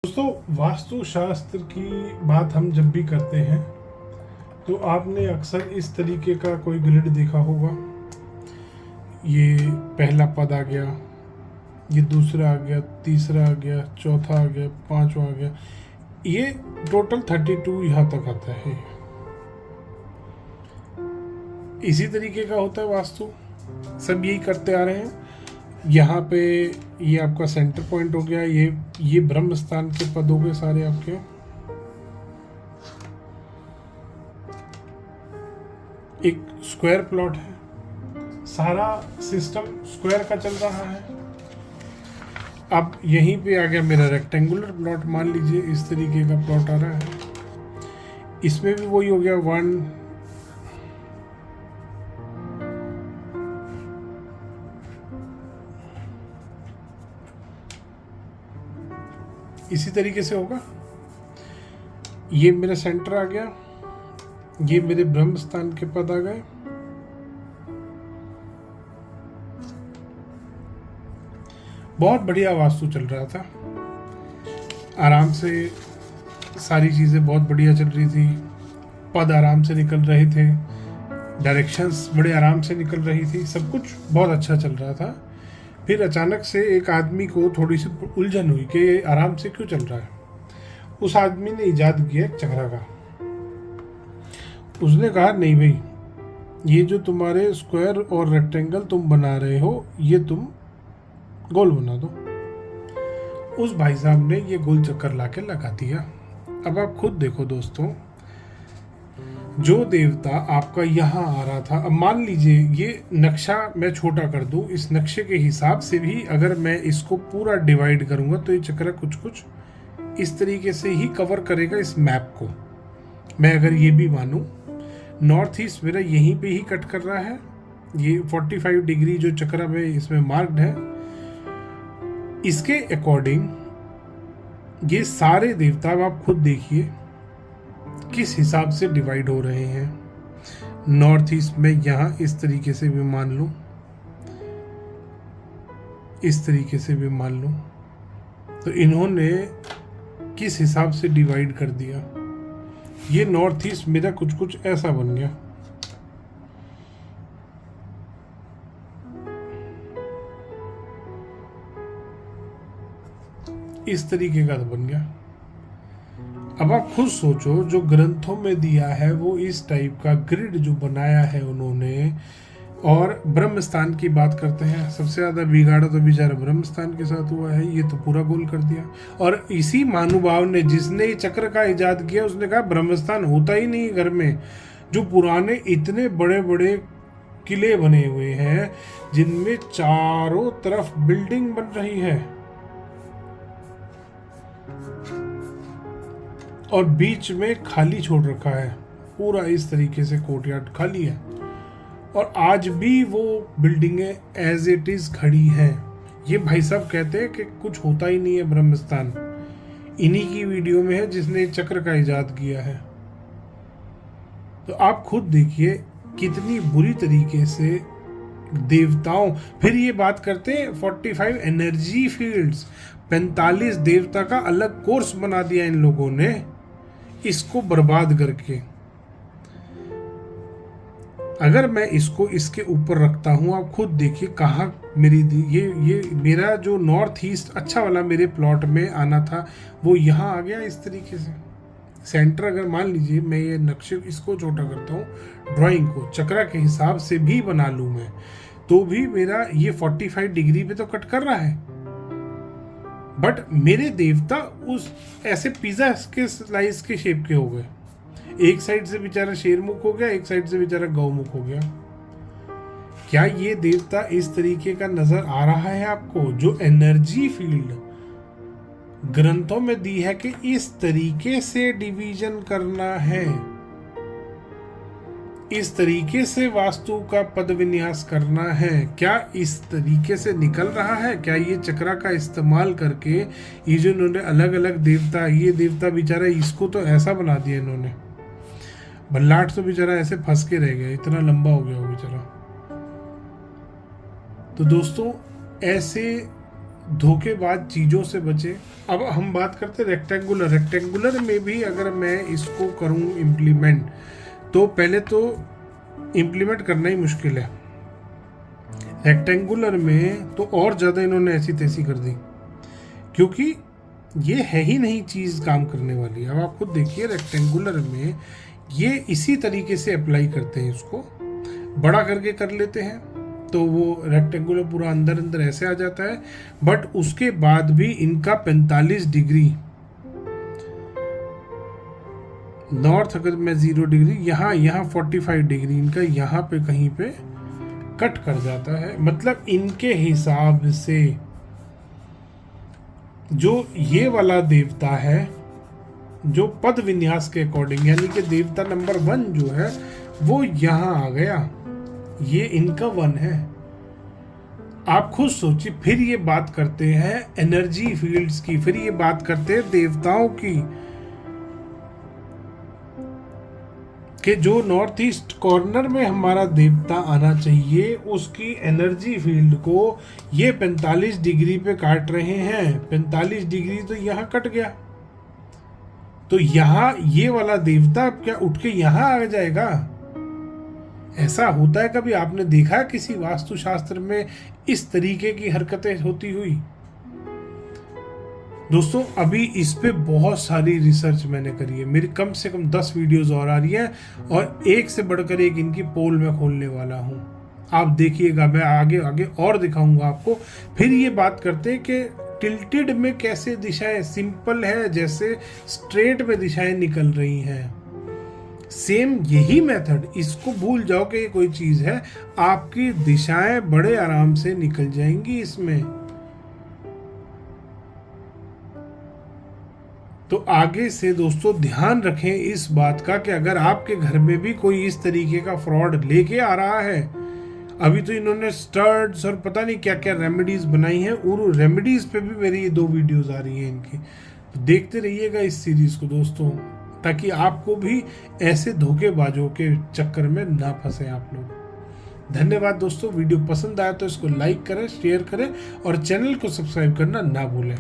दोस्तों, वास्तुशास्त्र की बात हम जब भी करते हैं तो आपने अक्सर इस तरीके का कोई ग्रिड देखा होगा। ये पहला पद आ गया, ये दूसरा आ गया, तीसरा आ गया, चौथा आ गया, पांचवा आ गया, ये टोटल 32 यहाँ तक आता है। इसी तरीके का होता है वास्तु, सब यही करते आ रहे हैं। यहाँ पे ये आपका सेंटर पॉइंट हो गया, ये ब्रह्म स्थान के पद हो गए सारे आपके। एक स्क्वायर प्लॉट है, सारा सिस्टम स्क्वायर का चल रहा है। अब यहीं पे आ गया मेरा रेक्टेंगुलर प्लॉट, मान लीजिए इस तरीके का प्लॉट आ रहा है। इसमें भी वही हो गया 1 इसी तरीके से होगा। ये मेरा सेंटर आ गया, ये मेरे ब्रह्म स्थान के पद आ गए। बहुत बढ़िया वास्तु चल रहा था, आराम से सारी चीजें बहुत बढ़िया चल रही थी, पद आराम से निकल रहे थे, डायरेक्शंस बड़े आराम से निकल रही थी, सब कुछ बहुत अच्छा चल रहा था। फिर अचानक से एक आदमी को थोड़ी सी उलझन हुई कि ये आराम से क्यों चल रहा है। उस आदमी ने इजाद किया एक चक्रा का। उसने कहा नहीं भाई, ये जो तुम्हारे स्क्वायर और रेक्टेंगल तुम बना रहे हो, ये तुम गोल बना दो। उस भाई साहब ने ये गोल चक्कर लाके लगा दिया। अब आप खुद देखो दोस्तों, जो देवता आपका यहाँ आ रहा था, अब मान लीजिए ये नक्शा मैं छोटा कर दूं, इस नक्शे के हिसाब से भी अगर मैं इसको पूरा डिवाइड करूंगा तो ये चक्र कुछ कुछ इस तरीके से ही कवर करेगा इस मैप को। मैं अगर ये भी मानूं, नॉर्थ ईस्ट मेरा यहीं पे ही कट कर रहा है, ये 45 डिग्री जो चक्र में इसमें मार्क्ड है, इसके अकॉर्डिंग ये सारे देवता आप खुद देखिए किस हिसाब से डिवाइड हो रहे हैं। नॉर्थ ईस्ट में यहाँ इस तरीके से भी मान लो, इस तरीके से भी मान लो, तो इन्होंने किस हिसाब से डिवाइड कर दिया। ये नॉर्थ ईस्ट मेरा कुछ कुछ ऐसा बन गया। इस तरीके का बन गया। अब आप खुद सोचो, जो ग्रंथों में दिया है वो इस टाइप का ग्रिड जो बनाया है उन्होंने, और ब्रह्म स्थान की बात करते हैं, सबसे ज्यादा बिगाड़ा तो बेचारा ब्रह्म स्थान के साथ हुआ है। ये तो पूरा गोल कर दिया। और इसी महानुभाव ने, जिसने ये चक्र का इजाद किया, उसने कहा ब्रह्म स्थान होता ही नहीं घर में। जो पुराने इतने बड़े बड़े किले बने हुए हैं जिनमें चारों तरफ बिल्डिंग बन रही है और बीच में खाली छोड़ रखा है, पूरा इस तरीके से कोर्टयार्ड खाली है, और आज भी वो बिल्डिंगें एज इट इज खड़ी हैं। ये भाई साहब कहते हैं कि कुछ होता ही नहीं है ब्रह्मस्थान। इन्हीं की वीडियो में है जिसने चक्र का इजाद किया है। तो आप खुद देखिए कितनी बुरी तरीके से देवताओं, फिर ये बात करते हैं 45 एनर्जी फील्ड्स, 45 देवता का अलग कोर्स बना दिया इन लोगों ने, इसको बर्बाद करके। अगर मैं इसको इसके ऊपर रखता हूं, आप खुद देखिए कहाँ मेरी ये मेरा जो नॉर्थ ईस्ट अच्छा वाला मेरे प्लॉट में आना था वो यहाँ आ गया इस तरीके से। सेंटर अगर मान लीजिए मैं ये नक्शे इसको छोटा करता हूँ, ड्राइंग को चक्रा के हिसाब से भी बना लूँ मैं, तो भी मेरा ये 45 डिग्री पे तो कट कर रहा है। बट मेरे देवता उस ऐसे पिज्जा के स्लाइस के शेप के हो गए। एक साइड से बेचारा शेरमुख हो गया, एक साइड से बेचारा गौमुख हो गया। क्या ये देवता इस तरीके का नजर आ रहा है आपको? जो एनर्जी फील्ड ग्रंथों में दी है कि इस तरीके से डिवीजन करना है, इस तरीके से वास्तु का पद विन्यास करना है, क्या इस तरीके से निकल रहा है? क्या ये चक्रा का इस्तेमाल करके ये जो इन्होंने अलग अलग देवता, ये देवता बेचारा इसको तो ऐसा बना दिया इन्होंने, बल्लाट तो बेचारा ऐसे फंस के रह गया, इतना लंबा हो गया वो बेचारा। तो दोस्तों, ऐसे धोखेबाज चीज़ों से बचे। अब हम बात करते हैं रेक्टेंगुलर में भी अगर मैं इसको करूं इम्प्लीमेंट, तो पहले तो इम्प्लीमेंट करना ही मुश्किल है। रेक्टेंगुलर में तो और ज़्यादा इन्होंने ऐसी तैसी कर दी, क्योंकि ये है ही नहीं चीज़ काम करने वाली। अब आप खुद देखिए, रेक्टेंगुलर में ये इसी तरीके से अप्लाई करते हैं, इसको बड़ा करके कर लेते हैं तो वो रेक्टेंगुलर पूरा अंदर अंदर ऐसे आ जाता है। बट उसके बाद भी इनका 45 डिग्री नॉर्थ, अगर मैं 0 डिग्री यहाँ 45 डिग्री इनका यहाँ पे कहीं पे कट कर जाता है। मतलब इनके हिसाब से जो ये वाला देवता है, जो पद विन्यास के अकॉर्डिंग, यानी कि देवता नंबर 1 जो है वो यहाँ आ गया, ये इनका 1 है। आप खुद सोचिए, फिर ये बात करते हैं एनर्जी फील्ड्स की, फिर ये बात करते हैं देवताओं की, कि जो नॉर्थ ईस्ट कॉर्नर में हमारा देवता आना चाहिए उसकी एनर्जी फील्ड को ये 45 डिग्री पे काट रहे हैं। 45 डिग्री तो यहाँ कट गया, तो यहाँ ये वाला देवता अब क्या उठ के यहाँ आ जाएगा? ऐसा होता है? कभी आपने देखा किसी वास्तुशास्त्र में इस तरीके की हरकतें होती हुई? दोस्तों, अभी इस पे बहुत सारी रिसर्च मैंने करी है, मेरी कम से कम 10 वीडियोस और आ रही हैं, और एक से बढ़कर एक इनकी पोल में खोलने वाला हूँ। आप देखिएगा, मैं आगे आगे और दिखाऊंगा आपको। फिर ये बात करते हैं कि टिल्टेड में कैसे दिशाएं, सिंपल है जैसे स्ट्रेट में दिशाएं निकल रही हैं, सेम यही मेथड। इसको भूल जाओ कि ये कोई चीज़ है, आपकी दिशाएं बड़े आराम से निकल जाएंगी इसमें। तो आगे से दोस्तों ध्यान रखें इस बात का कि अगर आपके घर में भी कोई इस तरीके का फ्रॉड लेके आ रहा है, अभी तो इन्होंने स्टड्स और पता नहीं क्या क्या रेमेडीज बनाई हैं, और रेमेडीज पे भी मेरी ये 2 वीडियोस आ रही हैं इनकी। तो देखते रहिएगा इस सीरीज को दोस्तों, ताकि आपको भी ऐसे धोखेबाजों के चक्कर में ना फंसे आप लोग। धन्यवाद दोस्तों, वीडियो पसंद आया तो इसको लाइक करें, शेयर करें और चैनल को सब्सक्राइब करना ना भूलें।